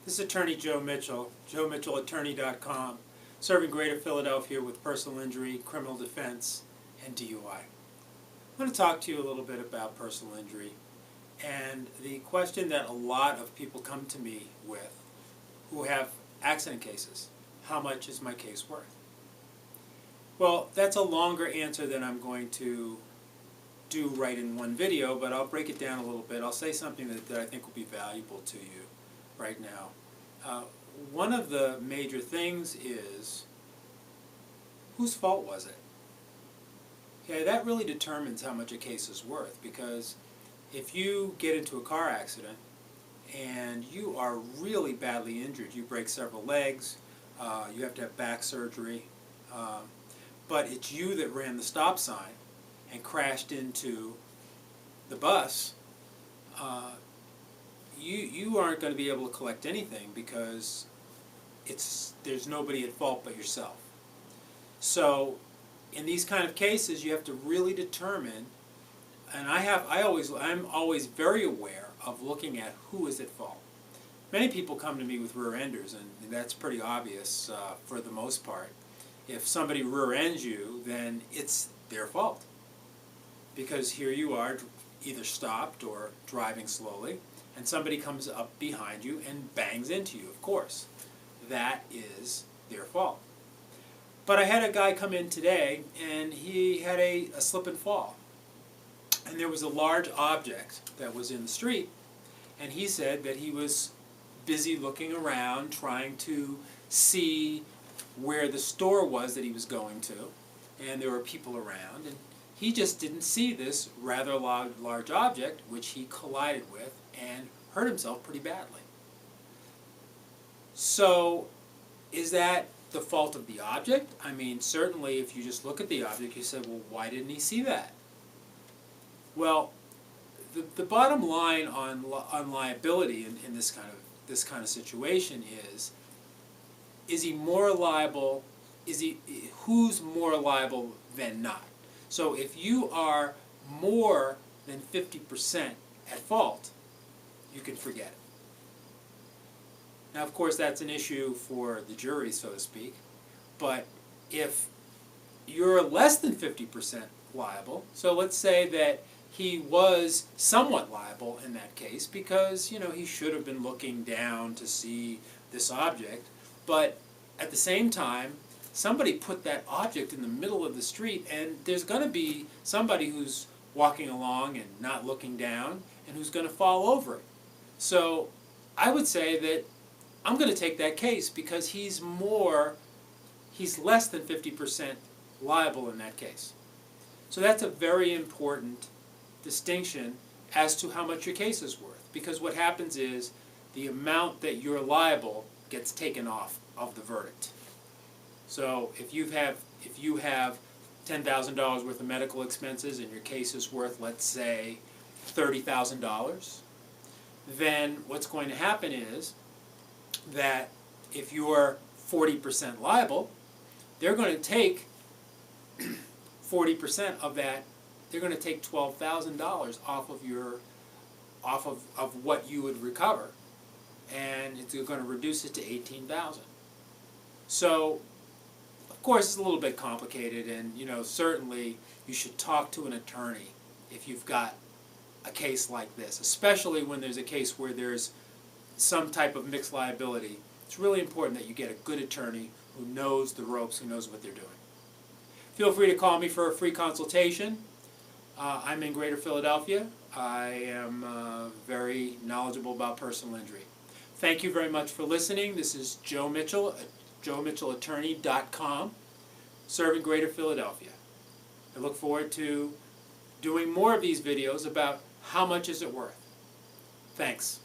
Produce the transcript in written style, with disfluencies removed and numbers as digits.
This is Attorney Joe Mitchell, YourHarvardAttorney.com, serving Greater Philadelphia with personal injury, criminal defense, and DUI. I'm going to talk to you a little bit about personal injury and the question that a lot of people come to me with who have accident cases. How much is my case worth? Well, that's a longer answer than I'm going to do right in one video, but I'll break it down a little bit. I'll say something that I think will be valuable to you right now. One of the major things is, whose fault was it? Okay, that really determines how much a case is worth, because if you get into a car accident and you are really badly injured, you break several legs, you have to have back surgery, but it's you that ran the stop sign and crashed into the bus, you aren't going to be able to collect anything because there's nobody at fault but yourself. So in these kind of cases, you have to really determine, and I'm always very aware of looking at who is at fault. Many people come to me with rear enders, and that's pretty obvious for the most part. If somebody rear ends you, then it's their fault, because here you are either stopped or driving slowly, and somebody comes up behind you and bangs into you. Of course, that is their fault. But I had a guy come in today, and he had a slip and fall. And there was a large object that was in the street, and he said that he was busy looking around, trying to see where the store was that he was going to, and there were people around, and he just didn't see this rather large object, which he collided with and hurt himself pretty badly. So, is that the fault of the object? I mean, certainly if you just look at the object, you say, well, why didn't he see that? Well, the bottom line on liability in this kind of situation is he more liable? Who's more liable than not? So if you are more than 50% at fault, you can forget it. Now, of course, that's an issue for the jury, so to speak. But if you're less than 50% liable, so let's say that he was somewhat liable in that case because, you know, he should have been looking down to see this object, but at the same time, somebody put that object in the middle of the street, and there's going to be somebody who's walking along and not looking down and who's going to fall over it. So I would say that I'm going to take that case because he's less than 50% liable in that case. So that's a very important distinction as to how much your case is worth, because what happens is the amount that you're liable gets taken off of the verdict. So if you have $10,000 worth of medical expenses and your case is worth, let's say, $30,000, then what's going to happen is that if you're 40% liable, they're going to take 40% of that. They're going to take $12,000 off of what you would recover, and it's going to reduce it to $18,000. So, of course, it's a little bit complicated, and certainly you should talk to an attorney if you've got a case like this, especially when there's a case where there's some type of mixed liability. It's really important that you get a good attorney who knows the ropes, who knows what they're doing. Feel free to call me for a free consultation. I'm in Greater Philadelphia. I am very knowledgeable about personal injury. Thank you very much for listening. This is Joe Mitchell at YourHarvardAttorney.com, serving Greater Philadelphia. I look forward to doing more of these videos about how much is it worth. Thanks.